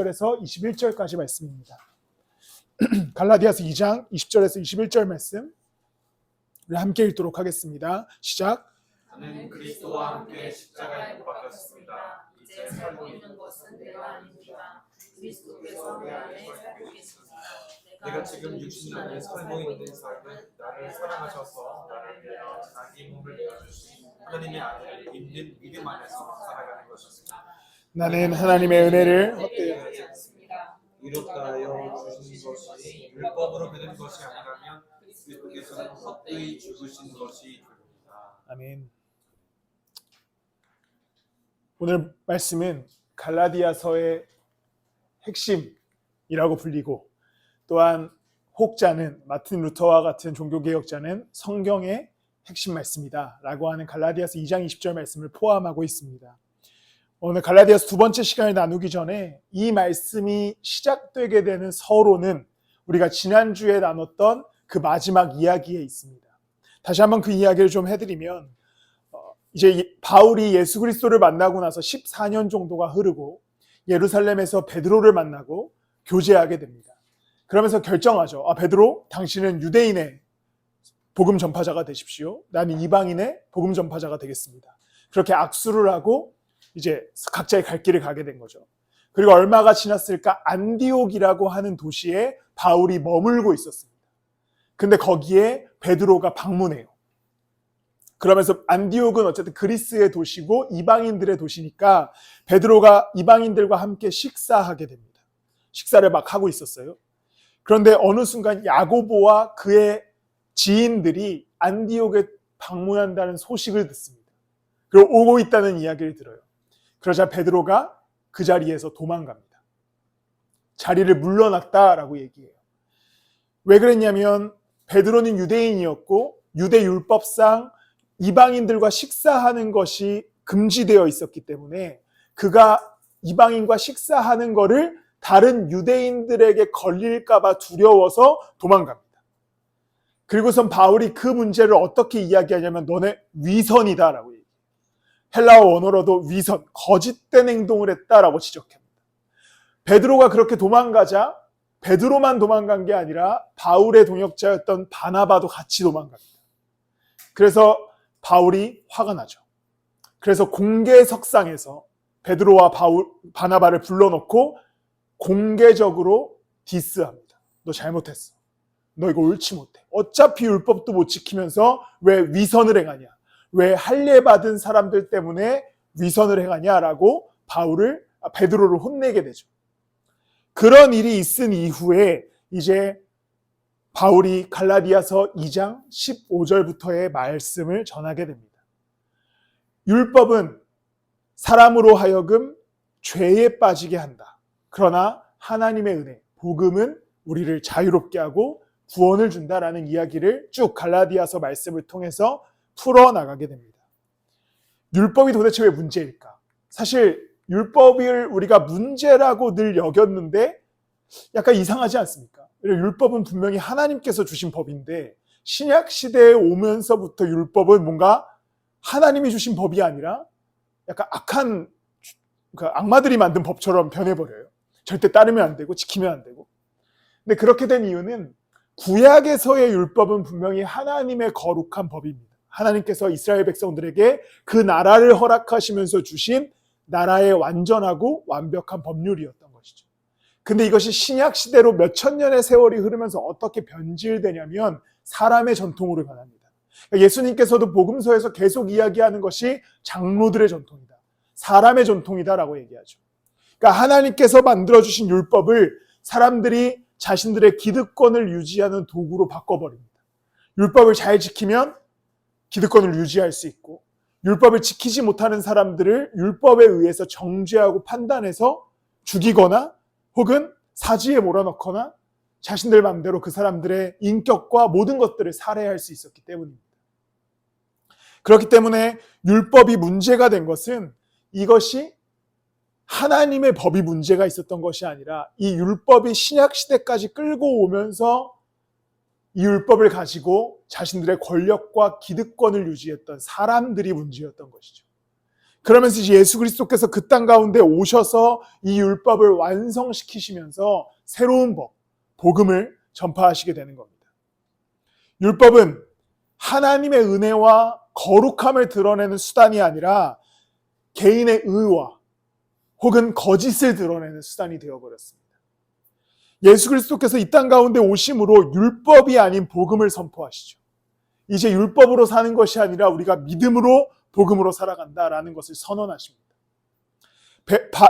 20절에서 21절까지 말씀입니다. 갈라디아서 2장 20절에서 21절 말씀 함께 읽도록 하겠습니다. 시작. 저는 그리스도와 함께 십자가에 못 박혔습니다. 이제 살고 있는 것은 내가 아닙니다. 그리스도께서 내 안에 살고 계십니다. 내가 지금 육신 안에 살고 있는 삶은 나를 사랑하셔서 나를 위하여 자기 몸을 내어주신 하나님의 아들 있는 믿음 안에서 살아가는 것입니다. 나는 하나님의 은혜를 헛되이 이롭다 하여 주신 것이 율법으로 되는 것이 아니라면 그리스도께서는 헛되이 죽으신 것이 됩니다. 아멘. 오늘 말씀은 갈라디아서의 핵심이라고 불리고, 또한 혹자는 마틴 루터와 같은 종교개혁자는 성경의 핵심 말씀이다 라고 하는 갈라디아서 2장 20절 말씀을 포함하고 있습니다. 오늘 갈라디아서 두 번째 시간을 나누기 전에 이 말씀이 시작되게 되는 서론은 우리가 지난주에 나눴던 그 마지막 이야기에 있습니다. 다시 한번 그 이야기를 좀 해드리면, 이제 바울이 예수 그리스도를 만나고 나서 14년 정도가 흐르고 예루살렘에서 베드로를 만나고 교제하게 됩니다. 그러면서 결정하죠. 베드로, 당신은 유대인의 복음 전파자가 되십시오. 나는 이방인의 복음 전파자가 되겠습니다. 그렇게 악수를 하고 이제 각자의 갈 길을 가게 된 거죠. 그리고 얼마가 지났을까? 안디옥이라고 하는 도시에 바울이 머물고 있었습니다. 근데 거기에 베드로가 방문해요. 그러면서 안디옥은 어쨌든 그리스의 도시고 이방인들의 도시니까 베드로가 이방인들과 함께 식사하게 됩니다. 식사를 막 하고 있었어요. 그런데 어느 순간 야고보와 그의 지인들이 안디옥에 방문한다는 소식을 듣습니다. 그리고 오고 있다는 이야기를 들어요. 그러자 베드로가 그 자리에서 도망갑니다. 자리를 물러났다라고 얘기해요. 왜 그랬냐면 베드로는 유대인이었고 유대 율법상 이방인들과 식사하는 것이 금지되어 있었기 때문에 그가 이방인과 식사하는 것을 다른 유대인들에게 걸릴까 봐 두려워서 도망갑니다. 그리고선 바울이 그 문제를 어떻게 이야기하냐면 너네 위선이다라고 얘기해요. 헬라어 원어로도 위선, 거짓된 행동을 했다라고 지적합니다. 베드로가 그렇게 도망가자 베드로만 도망간 게 아니라 바울의 동역자였던 바나바도 같이 도망갑니다. 그래서 바울이 화가 나죠. 그래서 공개석상에서 베드로와 바나바를 불러놓고 공개적으로 디스합니다. 너 잘못했어. 너 이거 옳지 못해. 어차피 율법도 못 지키면서 왜 위선을 행하냐. 왜 할례 받은 사람들 때문에 위선을 행하냐라고 베드로를 혼내게 되죠. 그런 일이 있은 이후에 이제 바울이 갈라디아서 2장 15절부터의 말씀을 전하게 됩니다. 율법은 사람으로 하여금 죄에 빠지게 한다. 그러나 하나님의 은혜, 복음은 우리를 자유롭게 하고 구원을 준다라는 이야기를 쭉 갈라디아서 말씀을 통해서 풀어나가게 됩니다. 율법이 도대체 왜 문제일까? 사실 율법을 우리가 문제라고 늘 여겼는데 약간 이상하지 않습니까? 율법은 분명히 하나님께서 주신 법인데 신약 시대에 오면서부터 율법은 뭔가 하나님이 주신 법이 아니라 약간 악한 악마들이 만든 법처럼 변해버려요. 절대 따르면 안 되고 지키면 안 되고. 근데 그렇게 된 이유는 구약에서의 율법은 분명히 하나님의 거룩한 법입니다. 하나님께서 이스라엘 백성들에게 그 나라를 허락하시면서 주신 나라의 완전하고 완벽한 법률이었던 것이죠. 근데 이것이 신약 시대로 몇천 년의 세월이 흐르면서 어떻게 변질되냐면 사람의 전통으로 변합니다. 예수님께서도 복음서에서 계속 이야기하는 것이 장로들의 전통이다. 사람의 전통이다라고 얘기하죠. 그러니까 하나님께서 만들어주신 율법을 사람들이 자신들의 기득권을 유지하는 도구로 바꿔버립니다. 율법을 잘 지키면 기득권을 유지할 수 있고 율법을 지키지 못하는 사람들을 율법에 의해서 정죄하고 판단해서 죽이거나 혹은 사지에 몰아넣거나 자신들 마음대로 그 사람들의 인격과 모든 것들을 살해할 수 있었기 때문입니다. 그렇기 때문에 율법이 문제가 된 것은 이것이 하나님의 법이 문제가 있었던 것이 아니라 이 율법이 신약 시대까지 끌고 오면서 이 율법을 가지고 자신들의 권력과 기득권을 유지했던 사람들이 문제였던 것이죠. 그러면서 이제 예수 그리스도께서 그 땅 가운데 오셔서 이 율법을 완성시키시면서 새로운 복음을 전파하시게 되는 겁니다. 율법은 하나님의 은혜와 거룩함을 드러내는 수단이 아니라 개인의 의와 혹은 거짓을 드러내는 수단이 되어버렸습니다. 예수 그리스도께서 이 땅 가운데 오심으로 율법이 아닌 복음을 선포하시죠. 이제 율법으로 사는 것이 아니라 우리가 믿음으로 복음으로 살아간다라는 것을 선언하십니다.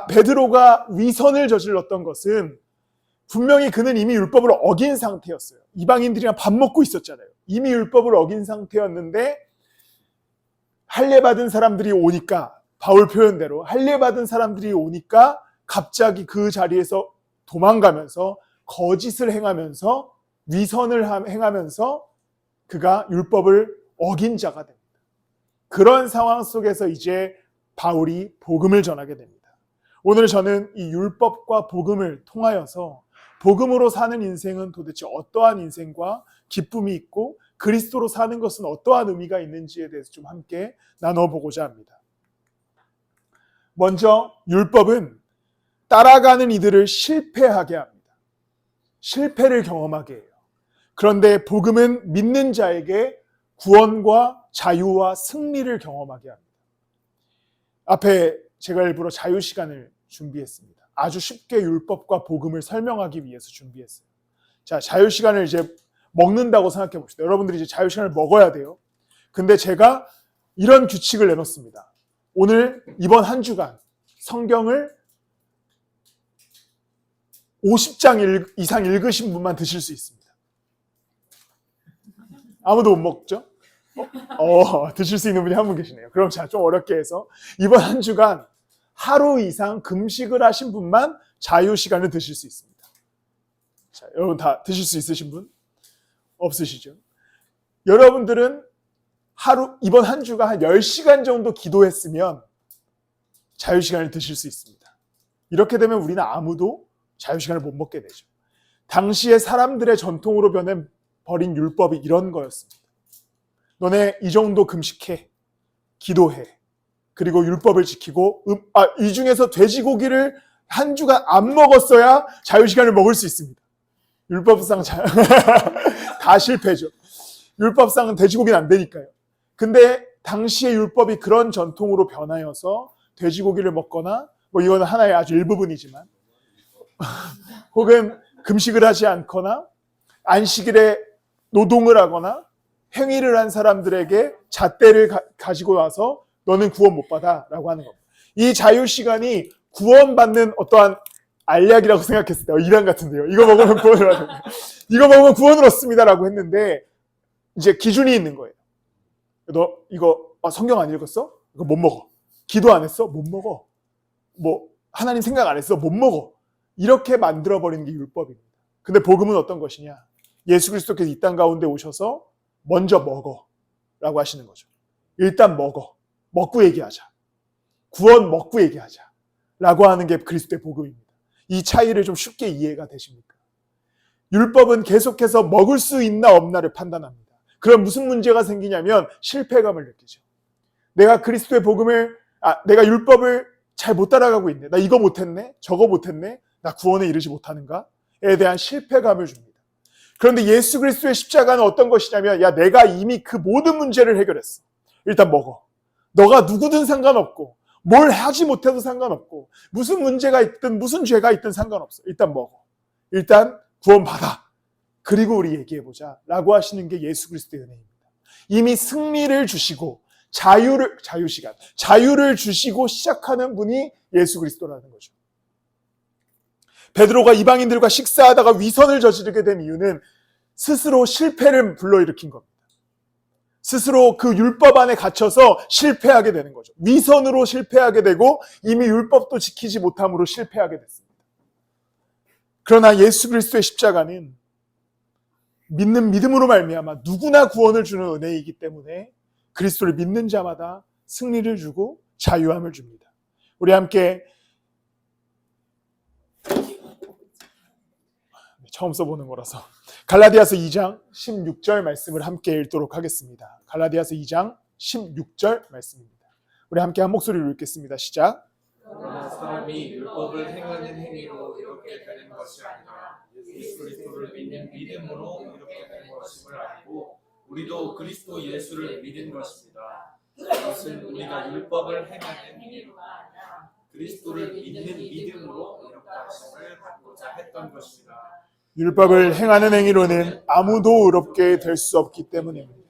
베드로가 위선을 저질렀던 것은 분명히 그는 이미 율법을 어긴 상태였어요. 이방인들이랑 밥 먹고 있었잖아요. 이미 율법을 어긴 상태였는데 할례받은 사람들이 오니까, 바울 표현대로 할례받은 사람들이 오니까 갑자기 그 자리에서 도망가면서 거짓을 행하면서 위선을 행하면서 그가 율법을 어긴 자가 됩니다. 그런 상황 속에서 이제 바울이 복음을 전하게 됩니다. 오늘 저는 이 율법과 복음을 통하여서 복음으로 사는 인생은 도대체 어떠한 인생과 기쁨이 있고 그리스도로 사는 것은 어떠한 의미가 있는지에 대해서 좀 함께 나눠보고자 합니다. 먼저 율법은 따라가는 이들을 실패하게 합니다. 실패를 경험하게 해요. 그런데 복음은 믿는 자에게 구원과 자유와 승리를 경험하게 합니다. 앞에 제가 일부러 자유 시간을 준비했습니다. 아주 쉽게 율법과 복음을 설명하기 위해서 준비했어요. 자, 자유 시간을 이제 먹는다고 생각해 봅시다. 여러분들이 이제 자유 시간을 먹어야 돼요. 근데 제가 이런 규칙을 내놓습니다. 오늘 이번 한 주간 성경을 50장 이상 읽으신 분만 드실 수 있습니다. 아무도 못 먹죠? 드실 수 있는 분이 한 분 계시네요. 그럼 자, 좀 어렵게 해서 이번 한 주간 하루 이상 금식을 하신 분만 자유 시간을 드실 수 있습니다. 자, 여러분 다 드실 수 있으신 분? 없으시죠? 여러분들은 이번 한 주간 한 10시간 정도 기도했으면 자유 시간을 드실 수 있습니다. 이렇게 되면 우리는 아무도 자유 시간을 못 먹게 되죠. 당시에 사람들의 전통으로 버린 율법이 이런 거였습니다. 너네 이 정도 금식해, 기도해, 그리고 율법을 지키고 이 중에서 돼지고기를 한 주간 안 먹었어야 자유시간을 먹을 수 있습니다. 율법상 다 실패죠. 율법상은 돼지고기는 안 되니까요. 근데 당시의 율법이 그런 전통으로 변하여서 돼지고기를 먹거나 이거는 하나의 아주 일부분이지만 혹은 금식을 하지 않거나 안식일에 노동을 하거나 행위를 한 사람들에게 잣대를 가지고 와서 너는 구원 못 받아 라고 하는 겁니다. 이 자유시간이 구원받는 어떠한 알약이라고 생각했을 때 이란 같은데요. 이거 먹으면 구원을 얻습니다. 이거 먹으면 구원을 얻습니다 라고 했는데 이제 기준이 있는 거예요. 너 이거 성경 안 읽었어? 이거 못 먹어. 기도 안 했어? 못 먹어. 하나님 생각 안 했어? 못 먹어. 이렇게 만들어버리는 게 율법입니다. 근데 복음은 어떤 것이냐? 예수 그리스도께서 이 땅 가운데 오셔서 먼저 먹어 라고 하시는 거죠. 일단 먹고 얘기하자. 구원 먹고 얘기하자 라고 하는 게 그리스도의 복음입니다. 이 차이를 좀 쉽게 이해가 되십니까? 율법은 계속해서 먹을 수 있나 없나를 판단합니다. 그럼 무슨 문제가 생기냐면 실패감을 느끼죠. 내가 그리스도의 내가 율법을 잘 못 따라가고 있네. 나 이거 못했네. 저거 못했네. 나 구원에 이르지 못하는가에 대한 실패감을 줍니다. 그런데 예수 그리스도의 십자가는 어떤 것이냐면 내가 이미 그 모든 문제를 해결했어. 일단 먹어. 너가 누구든 상관없고 뭘 하지 못해도 상관없고 무슨 문제가 있든 무슨 죄가 있든 상관없어. 일단 먹어. 일단 구원받아. 그리고 우리 얘기해보자 라고 하시는 게 예수 그리스도의 은혜입니다. 이미 승리를 주시고 자유를 주시고 시작하는 분이 예수 그리스도라는 거죠. 베드로가 이방인들과 식사하다가 위선을 저지르게 된 이유는 스스로 실패를 불러일으킨 겁니다. 스스로 그 율법 안에 갇혀서 실패하게 되는 거죠. 위선으로 실패하게 되고 이미 율법도 지키지 못함으로 실패하게 됐습니다. 그러나 예수 그리스도의 십자가는 믿는 믿음으로 말미암아 누구나 구원을 주는 은혜이기 때문에 그리스도를 믿는 자마다 승리를 주고 자유함을 줍니다. 우리 함께 처음 써보는 거라서 갈라디아서 2장 16절 말씀을 함께 읽도록 하겠습니다. 갈라디아서 2장 16절 말씀입니다. 우리 함께 한 목소리로 읽겠습니다. 시작. 그러나 사람이 율법을 행하는 행위로 이렇게 되는 것이 아니라 예수 그리스도를 믿는 믿음으로 이렇게 되는 것임을 알고 우리도 그리스도 예수를 믿은 것입니다. 이것은 우리가 율법을 행하는 행위로가 아니라 그리스도를 믿는 믿음으로 이렇게 하심을 받고자 했던 것입니다. 율법을 행하는 행위로는 아무도 의롭게 될 수 없기 때문입니다.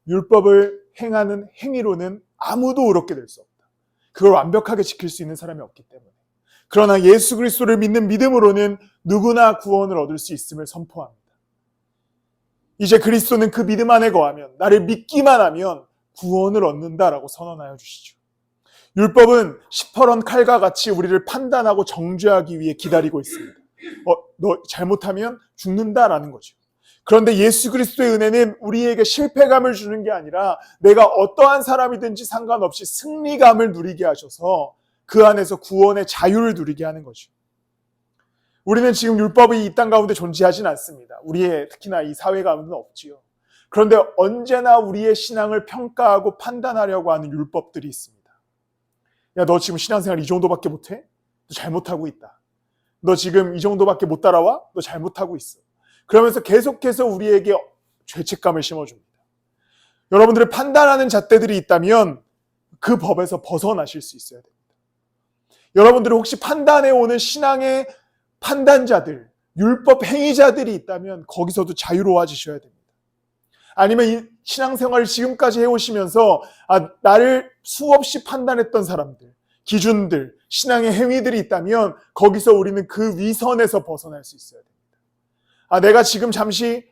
율법을 행하는 행위로는 아무도 의롭게 될 수 없다. 그걸 완벽하게 지킬 수 있는 사람이 없기 때문에. 그러나 예수 그리스도를 믿는 믿음으로는 누구나 구원을 얻을 수 있음을 선포합니다. 이제 그리스도는 그 믿음 안에 거하면, 나를 믿기만 하면 구원을 얻는다라고 선언하여 주시죠. 율법은 시퍼런 칼과 같이 우리를 판단하고 정죄하기 위해 기다리고 있습니다. 너 잘못하면 죽는다라는 거죠. 그런데 예수 그리스도의 은혜는 우리에게 실패감을 주는 게 아니라 내가 어떠한 사람이든지 상관없이 승리감을 누리게 하셔서 그 안에서 구원의 자유를 누리게 하는 거죠. 우리는 지금 율법이 이 땅 가운데 존재하진 않습니다. 우리의 특히나 이 사회 가운데는 없지요. 그런데 언제나 우리의 신앙을 평가하고 판단하려고 하는 율법들이 있습니다. 야, 너 지금 신앙생활 이 정도밖에 못해? 너 잘못하고 있다. 너 지금 이 정도밖에 못 따라와? 너 잘못하고 있어. 그러면서 계속해서 우리에게 죄책감을 심어줍니다. 여러분들의 판단하는 잣대들이 있다면 그 법에서 벗어나실 수 있어야 됩니다. 여러분들이 혹시 판단해오는 신앙의 판단자들, 율법 행위자들이 있다면 거기서도 자유로워지셔야 됩니다. 아니면 이 신앙생활을 지금까지 해오시면서 나를 수없이 판단했던 사람들, 기준들, 신앙의 행위들이 있다면 거기서 우리는 그 위선에서 벗어날 수 있어야 됩니다. 내가 지금 잠시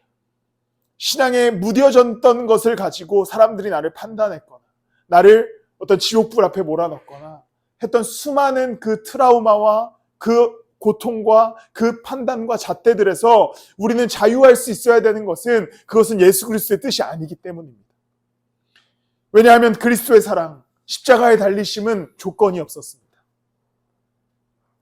신앙에 무뎌졌던 것을 가지고 사람들이 나를 판단했거나 나를 어떤 지옥불 앞에 몰아넣거나 했던 수많은 그 트라우마와 그 고통과 그 판단과 잣대들에서 우리는 자유할 수 있어야 되는 것은 그것은 예수 그리스도의 뜻이 아니기 때문입니다. 왜냐하면 그리스도의 사랑, 십자가의 달리심은 조건이 없었습니다.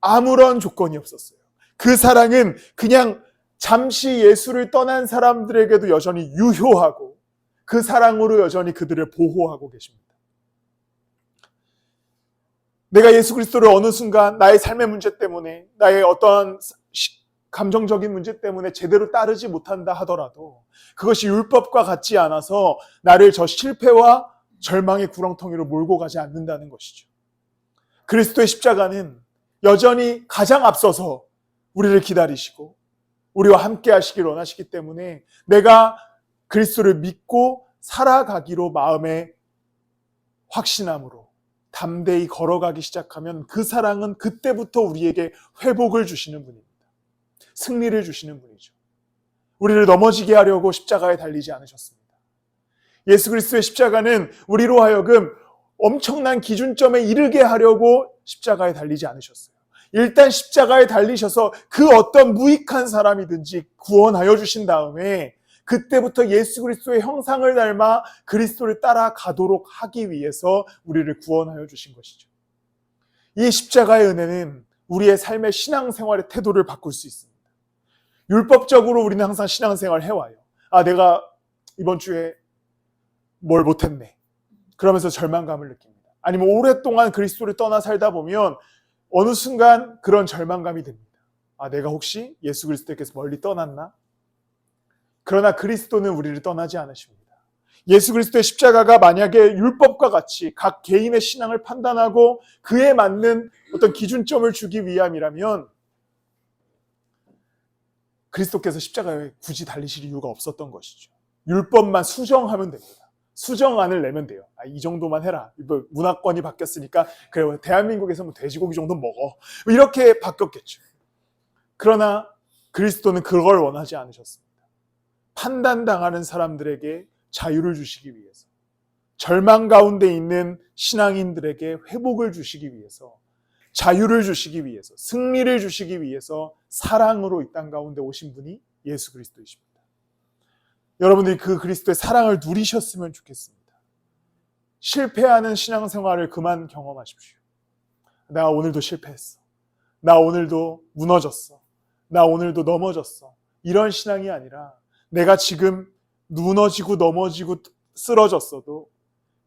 아무런 조건이 없었어요. 그 사랑은 그냥 잠시 예수를 떠난 사람들에게도 여전히 유효하고 그 사랑으로 여전히 그들을 보호하고 계십니다. 내가 예수 그리스도를 어느 순간 나의 삶의 문제 때문에 나의 어떤 감정적인 문제 때문에 제대로 따르지 못한다 하더라도 그것이 율법과 같지 않아서 나를 저 실패와 절망의 구렁텅이로 몰고 가지 않는다는 것이죠. 그리스도의 십자가는 여전히 가장 앞서서 우리를 기다리시고 우리와 함께 하시길 원하시기 때문에 내가 그리스도를 믿고 살아가기로 마음에 확신함으로 담대히 걸어가기 시작하면 그 사랑은 그때부터 우리에게 회복을 주시는 분입니다. 승리를 주시는 분이죠. 우리를 넘어지게 하려고 십자가에 달리지 않으셨습니다. 예수 그리스도의 십자가는 우리로 하여금 엄청난 기준점에 이르게 하려고 십자가에 달리지 않으셨어요. 일단 십자가에 달리셔서 그 어떤 무익한 사람이든지 구원하여 주신 다음에 그때부터 예수 그리스도의 형상을 닮아 그리스도를 따라가도록 하기 위해서 우리를 구원하여 주신 것이죠. 이 십자가의 은혜는 우리의 삶의 신앙생활의 태도를 바꿀 수 있습니다. 율법적으로 우리는 항상 신앙생활을 해와요. 내가 이번 주에 뭘 못했네. 그러면서 절망감을 느낍니다. 아니면 오랫동안 그리스도를 떠나 살다 보면 어느 순간 그런 절망감이 듭니다. 내가 혹시 예수 그리스도께서 멀리 떠났나? 그러나 그리스도는 우리를 떠나지 않으십니다. 예수 그리스도의 십자가가 만약에 율법과 같이 각 개인의 신앙을 판단하고 그에 맞는 어떤 기준점을 주기 위함이라면 그리스도께서 십자가에 굳이 달리실 이유가 없었던 것이죠. 율법만 수정하면 됩니다. 수정안을 내면 돼요. 이 정도만 해라. 문화권이 바뀌었으니까 그래, 대한민국에서 뭐 돼지고기 정도 먹어. 이렇게 바뀌었겠죠. 그러나 그리스도는 그걸 원하지 않으셨습니다. 판단당하는 사람들에게 자유를 주시기 위해서, 절망 가운데 있는 신앙인들에게 회복을 주시기 위해서, 자유를 주시기 위해서, 승리를 주시기 위해서 사랑으로 이 땅 가운데 오신 분이 예수 그리스도이십니다. 여러분들이 그 그리스도의 사랑을 누리셨으면 좋겠습니다. 실패하는 신앙생활을 그만 경험하십시오. 나 오늘도 실패했어. 나 오늘도 무너졌어. 나 오늘도 넘어졌어. 이런 신앙이 아니라 내가 지금 무너지고 넘어지고 쓰러졌어도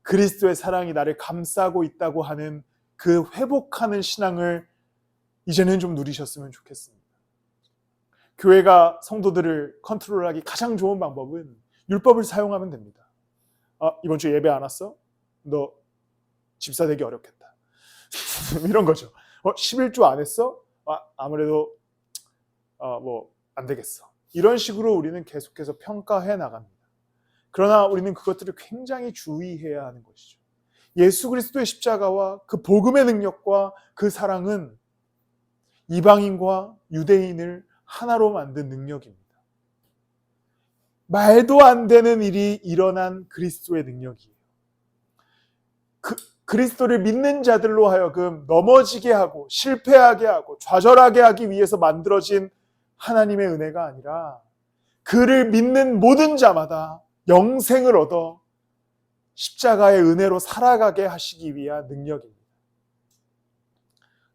그리스도의 사랑이 나를 감싸고 있다고 하는 그 회복하는 신앙을 이제는 좀 누리셨으면 좋겠습니다. 교회가 성도들을 컨트롤하기 가장 좋은 방법은 율법을 사용하면 됩니다. 이번 주 예배 안 왔어? 너 집사 되기 어렵겠다. 이런 거죠. 11조 안 했어? 아무래도 뭐 안 되겠어. 이런 식으로 우리는 계속해서 평가해 나갑니다. 그러나 우리는 그것들을 굉장히 주의해야 하는 것이죠. 예수 그리스도의 십자가와 그 복음의 능력과 그 사랑은 이방인과 유대인을 하나로 만든 능력입니다. 말도 안 되는 일이 일어난 그리스도의 능력이에요. 그리스도를 믿는 자들로 하여금 넘어지게 하고 실패하게 하고 좌절하게 하기 위해서 만들어진 하나님의 은혜가 아니라 그를 믿는 모든 자마다 영생을 얻어 십자가의 은혜로 살아가게 하시기 위한 능력입니다.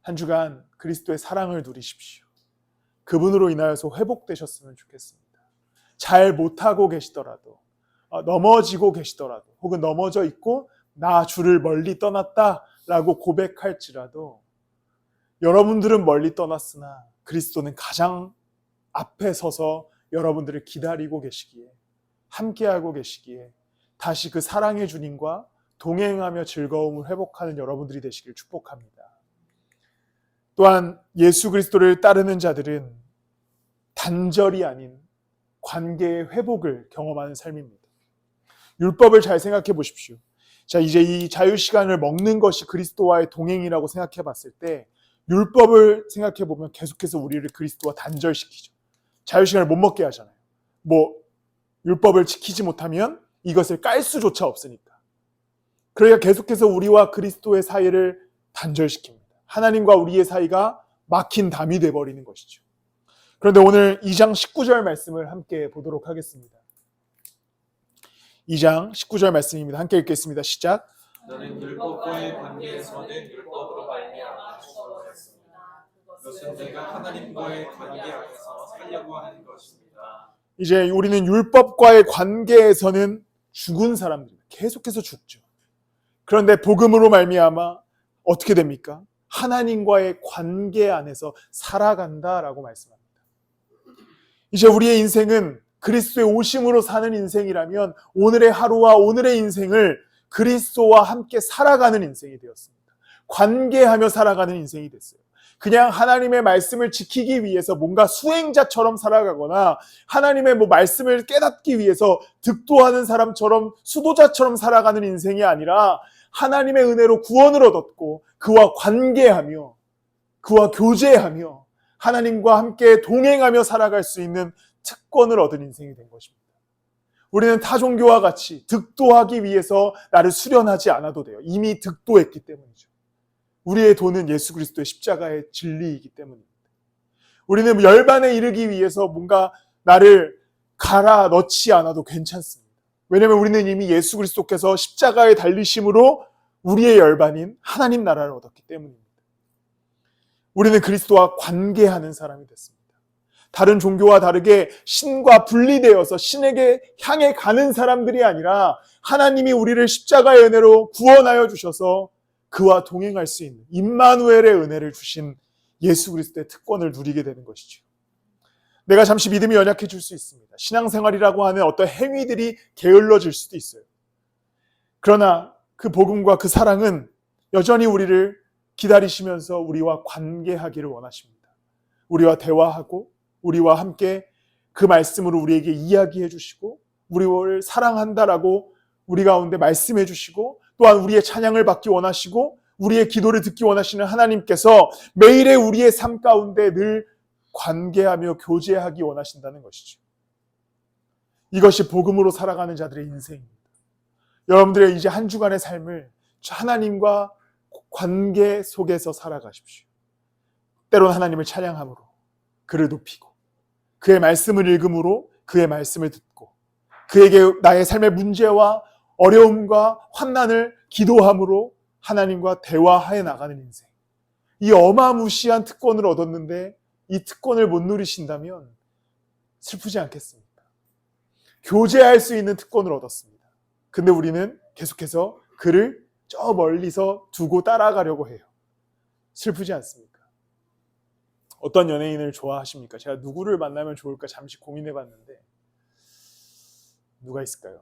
한 주간 그리스도의 사랑을 누리십시오. 그분으로 인하여서 회복되셨으면 좋겠습니다. 잘 못하고 계시더라도, 넘어지고 계시더라도, 혹은 넘어져 있고 나 주를 멀리 떠났다라고 고백할지라도 여러분들은 멀리 떠났으나 그리스도는 가장 앞에 서서 여러분들을 기다리고 계시기에, 함께하고 계시기에 다시 그 사랑의 주님과 동행하며 즐거움을 회복하는 여러분들이 되시길 축복합니다. 또한 예수 그리스도를 따르는 자들은 단절이 아닌 관계의 회복을 경험하는 삶입니다. 율법을 잘 생각해 보십시오. 자, 이제 이 자유시간을 먹는 것이 그리스도와의 동행이라고 생각해 봤을 때 율법을 생각해 보면 계속해서 우리를 그리스도와 단절시키죠. 자유시간을 못 먹게 하잖아요. 율법을 지키지 못하면 이것을 깔 수조차 없으니까. 그러니까 계속해서 우리와 그리스도의 사이를 단절시킵니다. 하나님과 우리의 사이가 막힌 담이 되어버리는 것이죠. 그런데 오늘 2장 19절 말씀을 함께 보도록 하겠습니다. 2장 19절 말씀입니다. 함께 읽겠습니다. 시작. 너는 율법과의 관계에서는 율법으로 말미암아 죽어버렸습니다. 그것은 내가 하나님과의 관계 안에서 살려고 하는 것입니다. 이제 우리는 율법과의 관계에서는 죽은 사람들입니다. 계속해서 죽죠. 그런데 복음으로 말미암아 어떻게 됩니까? 하나님과의 관계 안에서 살아간다라고 말씀합니다. 이제 우리의 인생은 그리스도의 오심으로 사는 인생이라면 오늘의 하루와 오늘의 인생을 그리스도와 함께 살아가는 인생이 되었습니다. 관계하며 살아가는 인생이 됐어요. 그냥 하나님의 말씀을 지키기 위해서 뭔가 수행자처럼 살아가거나 하나님의 말씀을 깨닫기 위해서 득도하는 사람처럼 수도자처럼 살아가는 인생이 아니라 하나님의 은혜로 구원을 얻었고 그와 관계하며 그와 교제하며 하나님과 함께 동행하며 살아갈 수 있는 특권을 얻은 인생이 된 것입니다. 우리는 타 종교와 같이 득도하기 위해서 나를 수련하지 않아도 돼요. 이미 득도했기 때문이죠. 우리의 도는 예수 그리스도의 십자가의 진리이기 때문입니다. 우리는 열반에 이르기 위해서 뭔가 나를 갈아 넣지 않아도 괜찮습니다. 왜냐하면 우리는 이미 예수 그리스도께서 십자가에 달리심으로 우리의 열반인 하나님 나라를 얻었기 때문입니다. 우리는 그리스도와 관계하는 사람이 됐습니다. 다른 종교와 다르게 신과 분리되어서 신에게 향해 가는 사람들이 아니라 하나님이 우리를 십자가의 은혜로 구원하여 주셔서 그와 동행할 수 있는 임마누엘의 은혜를 주신 예수 그리스도의 특권을 누리게 되는 것이죠. 내가 잠시 믿음이 연약해질 수 있습니다. 신앙생활이라고 하는 어떤 행위들이 게을러질 수도 있어요. 그러나 그 복음과 그 사랑은 여전히 우리를 기다리시면서 우리와 관계하기를 원하십니다. 우리와 대화하고 우리와 함께 그 말씀으로 우리에게 이야기해 주시고 우리를 사랑한다라고 우리 가운데 말씀해 주시고 또한 우리의 찬양을 받기 원하시고 우리의 기도를 듣기 원하시는 하나님께서 매일의 우리의 삶 가운데 늘 관계하며 교제하기 원하신다는 것이죠. 이것이 복음으로 살아가는 자들의 인생입니다. 여러분들의 이제 한 주간의 삶을 하나님과 관계 속에서 살아가십시오. 때론 하나님을 찬양함으로 그를 높이고 그의 말씀을 읽음으로 그의 말씀을 듣고 그에게 나의 삶의 문제와 어려움과 환난을 기도함으로 하나님과 대화해 나가는 인생. 이 어마무시한 특권을 얻었는데 이 특권을 못 누리신다면 슬프지 않겠습니까? 교제할 수 있는 특권을 얻었습니다. 근데 우리는 계속해서 그를 저 멀리서 두고 따라가려고 해요. 슬프지 않습니까? 어떤 연예인을 좋아하십니까? 제가 누구를 만나면 좋을까 잠시 고민해봤는데 누가 있을까요?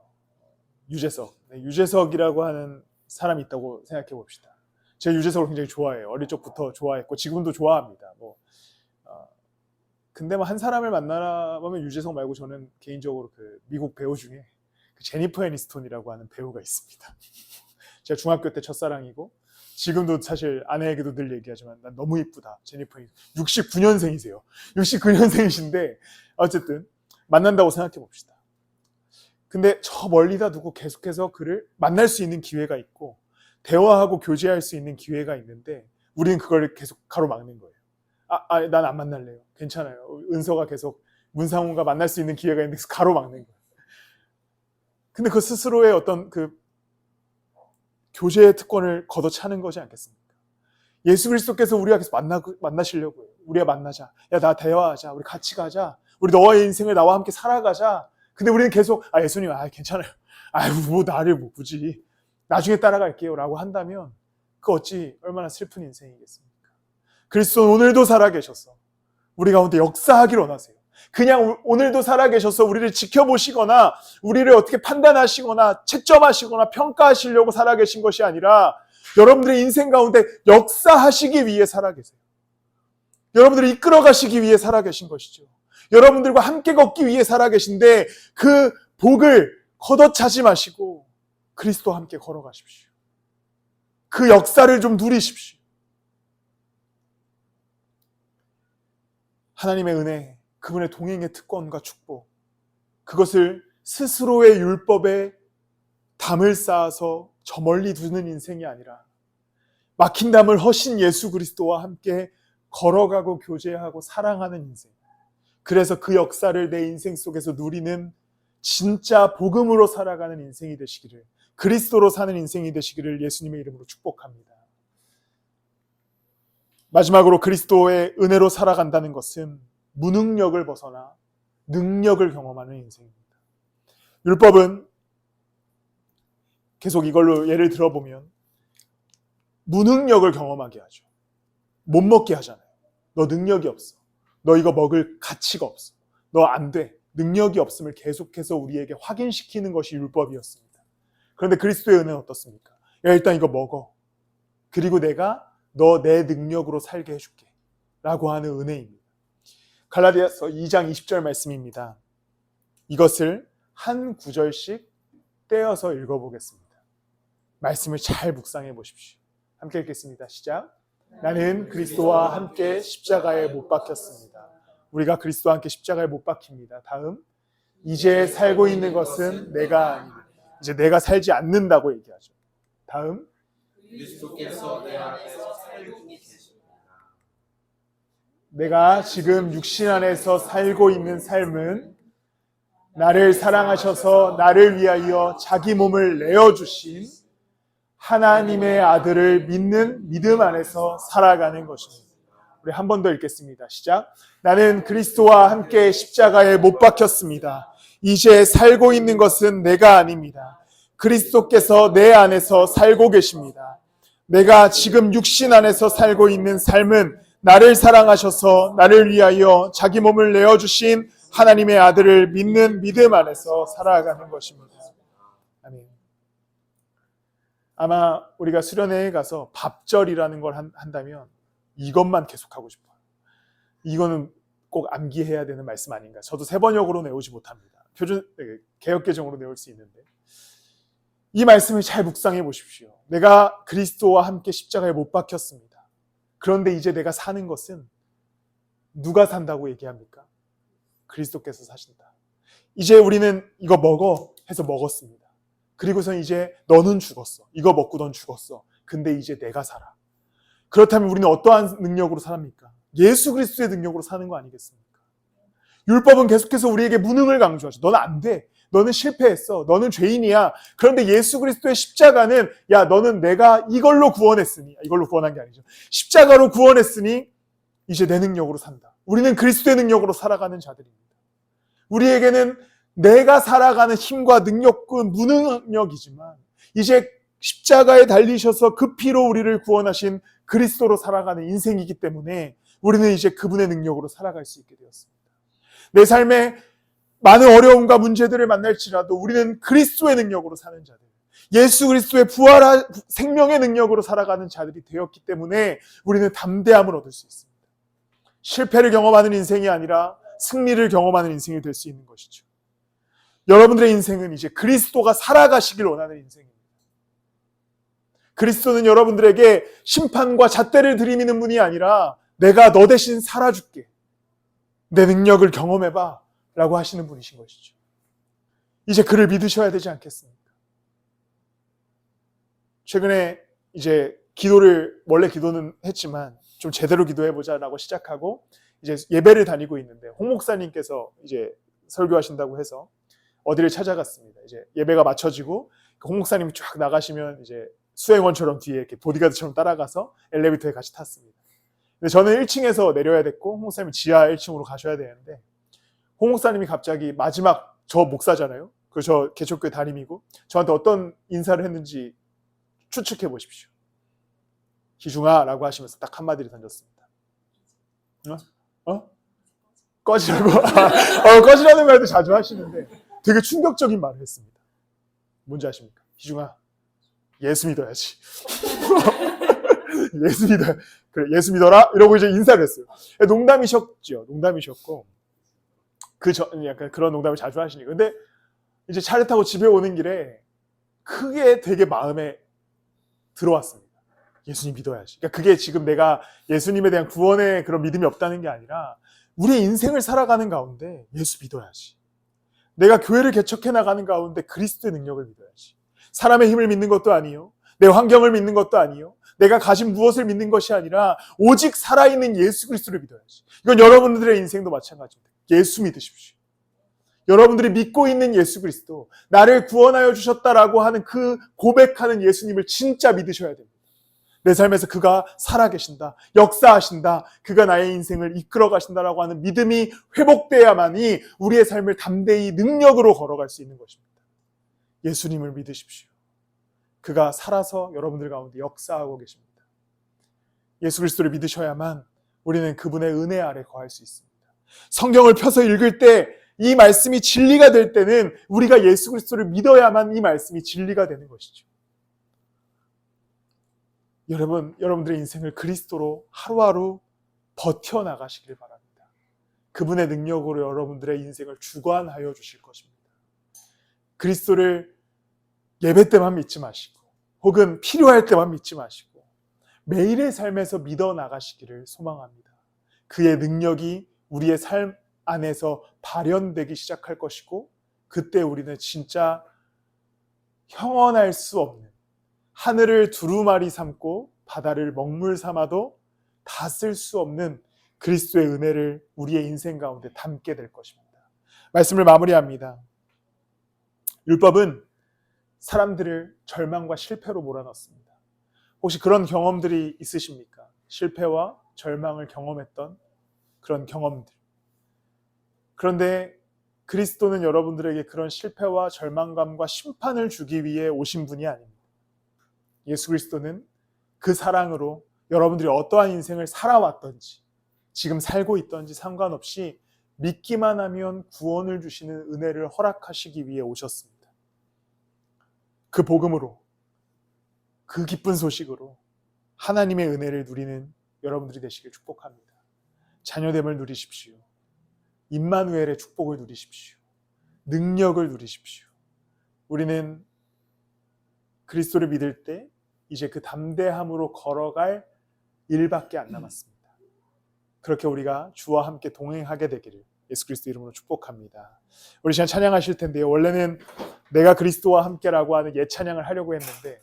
유재석. 네, 유재석이라고 하는 사람이 있다고 생각해 봅시다. 제가 유재석을 굉장히 좋아해요. 어릴 적부터 좋아했고 지금도 좋아합니다. 근데 한 사람을 만나보면 유재석 말고 저는 개인적으로 그 미국 배우 중에 그 제니퍼 애니스톤이라고 하는 배우가 있습니다. 제가 중학교 때 첫사랑이고 지금도 사실 아내에게도 늘 얘기하지만 난 너무 이쁘다. 제니퍼 애니스톤. 69년생이세요. 69년생이신데 어쨌든 만난다고 생각해 봅시다. 근데 저 멀리다 두고 계속해서 그를 만날 수 있는 기회가 있고 대화하고 교제할 수 있는 기회가 있는데 우리는 그걸 계속 가로막는 거예요. 난 안 만날래요. 괜찮아요. 은서가 계속 문상훈과 만날 수 있는 기회가 있는데 가로막는 거예요. 근데 그 스스로의 어떤 그 교제의 특권을 걷어차는 거지 않겠습니까? 예수 그리스도께서 우리가 계속 만나시려고요. 우리가 만나자. 야, 나 대화하자. 우리 같이 가자. 우리 너의 인생을 나와 함께 살아가자. 근데 우리는 계속 예수님 괜찮아요. 뭐 나를 뭐 굳이 나중에 따라갈게요 라고 한다면 그 어찌 얼마나 슬픈 인생이겠습니까? 그리스도는 오늘도 살아계셔서 우리 가운데 역사하기를 원하세요. 그냥 오늘도 살아계셔서 우리를 지켜보시거나 우리를 어떻게 판단하시거나 채점하시거나 평가하시려고 살아계신 것이 아니라 여러분들의 인생 가운데 역사하시기 위해 살아계세요. 여러분들을 이끌어가시기 위해 살아계신 것이죠. 여러분들과 함께 걷기 위해 살아계신데 그 복을 걷어차지 마시고 그리스도와 함께 걸어가십시오. 그 역사를 좀 누리십시오. 하나님의 은혜, 그분의 동행의 특권과 축복, 그것을 스스로의 율법에 담을 쌓아서 저 멀리 두는 인생이 아니라 막힌 담을 허신 예수 그리스도와 함께 걸어가고 교제하고 사랑하는 인생. 그래서 그 역사를 내 인생 속에서 누리는 진짜 복음으로 살아가는 인생이 되시기를, 그리스도로 사는 인생이 되시기를 예수님의 이름으로 축복합니다. 마지막으로 그리스도의 은혜로 살아간다는 것은 무능력을 벗어나 능력을 경험하는 인생입니다. 율법은 계속 이걸로 예를 들어보면 무능력을 경험하게 하죠. 못 먹게 하잖아요. 너 능력이 없어. 너 이거 먹을 가치가 없어. 너 안 돼. 능력이 없음을 계속해서 우리에게 확인시키는 것이 율법이었습니다. 그런데 그리스도의 은혜는 어떻습니까? 야, 일단 이거 먹어. 그리고 내가 너 내 능력으로 살게 해줄게 라고 하는 은혜입니다. 갈라디아서 2장 20절 말씀입니다. 이것을 한 구절씩 떼어서 읽어보겠습니다. 말씀을 잘 묵상해 보십시오. 함께 읽겠습니다. 시작. 나는 그리스도와 함께 십자가에 못 박혔습니다. 우리가 그리스도와 함께 십자가에 못 박힙니다. 다음, 이제 살고 있는 것은 내가 아닙니다. 이제 내가 살지 않는다고 얘기하죠. 다음, 그리스도께서 내 안에서 살고 계십니다. 내가 지금 육신 안에서 살고 있는 삶은 나를 사랑하셔서 나를 위하여 자기 몸을 내어주신 하나님의 아들을 믿는 믿음 안에서 살아가는 것입니다. 우리 한 번 더 읽겠습니다. 시작. 나는 그리스도와 함께 십자가에 못 박혔습니다. 이제 살고 있는 것은 내가 아닙니다. 그리스도께서 내 안에서 살고 계십니다. 내가 지금 육신 안에서 살고 있는 삶은 나를 사랑하셔서 나를 위하여 자기 몸을 내어주신 하나님의 아들을 믿는 믿음 안에서 살아가는 것입니다. 아멘. 아마 우리가 수련회에 가서 밥절이라는 걸 한다면 이것만 계속하고 싶어요. 이거는 꼭 암기해야 되는 말씀 아닌가. 저도 세번역으로 외우지 못합니다. 개역개정으로 외울 수 있는데 이 말씀을 잘 묵상해 보십시오. 내가 그리스도와 함께 십자가에 못 박혔습니다. 그런데 이제 내가 사는 것은 누가 산다고 얘기합니까? 그리스도께서 사신다. 이제 우리는 이거 먹어 해서 먹었습니다. 그리고선 이제 너는 죽었어. 이거 먹고 넌 죽었어. 근데 이제 내가 살아. 그렇다면 우리는 어떠한 능력으로 삽니까? 예수 그리스도의 능력으로 사는 거 아니겠습니까? 율법은 계속해서 우리에게 무능을 강조하죠. 너는 안 돼. 너는 실패했어. 너는 죄인이야. 그런데 예수 그리스도의 십자가는 야, 너는 내가 이걸로 구원했으니, 이걸로 구원한 게 아니죠. 십자가로 구원했으니 이제 내 능력으로 산다. 우리는 그리스도의 능력으로 살아가는 자들입니다. 우리에게는 내가 살아가는 힘과 능력은 무능력이지만 이제 십자가에 달리셔서 그 피로 우리를 구원하신 그리스도로 살아가는 인생이기 때문에 우리는 이제 그분의 능력으로 살아갈 수 있게 되었습니다. 내 삶에 많은 어려움과 문제들을 만날지라도 우리는 그리스도의 능력으로 사는 자들, 예수 그리스도의 부활한 생명의 능력으로 살아가는 자들이 되었기 때문에 우리는 담대함을 얻을 수 있습니다. 실패를 경험하는 인생이 아니라 승리를 경험하는 인생이 될 수 있는 것이죠. 여러분들의 인생은 이제 그리스도가 살아가시길 원하는 인생입니다. 그리스도는 여러분들에게 심판과 잣대를 들이미는 분이 아니라 내가 너 대신 살아줄게, 내 능력을 경험해봐 라고 하시는 분이신 것이죠. 이제 그를 믿으셔야 되지 않겠습니까? 최근에 이제 원래 기도는 했지만 좀 제대로 기도해보자라고 시작하고 이제 예배를 다니고 있는데 홍 목사님께서 이제 설교하신다고 해서 어디를 찾아갔습니다. 이제 예배가 마쳐지고 홍 목사님이 쫙 나가시면 이제 수행원처럼 뒤에 이렇게 보디가드처럼 따라가서 엘리베이터에 같이 탔습니다. 근데 저는 1층에서 내려야 됐고 홍 목사님이 지하 1층으로 가셔야 되는데 홍 목사님이 갑자기 마지막, 저 목사잖아요. 저 개척교회 담임이고 저한테 어떤 인사를 했는지 추측해 보십시오. 기중아 라고 하시면서 딱 한마디를 던졌습니다. 꺼지라고? 꺼지라는 말도 자주 하시는데 되게 충격적인 말을 했습니다. 뭔지 아십니까? 기중아, 예수 믿어야지. 예수 믿어라? 이러고 이제 인사를 했어요. 농담이셨죠. 농담이셨고 약간 그런 농담을 자주 하시니까. 근데 이제 차를 타고 집에 오는 길에 크게 되게 마음에 들어왔습니다. 예수님 믿어야지. 그러니까 그게 지금 내가 예수님에 대한 구원의 그런 믿음이 없다는 게 아니라 우리의 인생을 살아가는 가운데 예수 믿어야지. 내가 교회를 개척해 나가는 가운데 그리스도의 능력을 믿어야지. 사람의 힘을 믿는 것도 아니요, 내 환경을 믿는 것도 아니요, 내가 가진 무엇을 믿는 것이 아니라 오직 살아있는 예수 그리스도를 믿어야지. 이건 여러분들의 인생도 마찬가지입니다. 예수 믿으십시오. 여러분들이 믿고 있는 예수 그리스도, 나를 구원하여 주셨다라고 하는 그 고백하는 예수님을 진짜 믿으셔야 됩니다. 내 삶에서 그가 살아계신다, 역사하신다, 그가 나의 인생을 이끌어 가신다라고 하는 믿음이 회복돼야만이 우리의 삶을 담대히 능력으로 걸어갈 수 있는 것입니다. 예수님을 믿으십시오. 그가 살아서 여러분들 가운데 역사하고 계십니다. 예수 그리스도를 믿으셔야만 우리는 그분의 은혜 아래 거할 수 있습니다. 성경을 펴서 읽을 때 이 말씀이 진리가 될 때는 우리가 예수 그리스도를 믿어야만 이 말씀이 진리가 되는 것이죠. 여러분들의 인생을 그리스도로 하루하루 버텨나가시길 바랍니다. 그분의 능력으로 여러분들의 인생을 주관하여 주실 것입니다. 그리스도를 예배 때만 믿지 마시고 혹은 필요할 때만 믿지 마시고 매일의 삶에서 믿어 나가시기를 소망합니다. 그의 능력이 우리의 삶 안에서 발현되기 시작할 것이고 그때 우리는 진짜 형언할 수 없는, 하늘을 두루마리 삼고 바다를 먹물 삼아도 다 쓸 수 없는 그리스도의 은혜를 우리의 인생 가운데 담게 될 것입니다. 말씀을 마무리합니다. 율법은 사람들을 절망과 실패로 몰아넣습니다. 혹시 그런 경험들이 있으십니까? 실패와 절망을 경험했던 그런 경험들. 그런데 그리스도는 여러분들에게 그런 실패와 절망감과 심판을 주기 위해 오신 분이 아닙니다. 예수 그리스도는 그 사랑으로 여러분들이 어떠한 인생을 살아왔던지 지금 살고 있던지 상관없이 믿기만 하면 구원을 주시는 은혜를 허락하시기 위해 오셨습니다. 그 복음으로, 그 기쁜 소식으로 하나님의 은혜를 누리는 여러분들이 되시길 축복합니다. 자녀됨을 누리십시오. 임마누엘의 축복을 누리십시오. 능력을 누리십시오. 우리는 그리스도를 믿을 때 이제 그 담대함으로 걸어갈 일밖에 안 남았습니다. 그렇게 우리가 주와 함께 동행하게 되기를 예수 그리스도 이름으로 축복합니다. 우리 시간 찬양하실 텐데요. 원래는 내가 그리스도와 함께라고 하는 옛 찬양을 하려고 했는데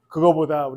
그거보다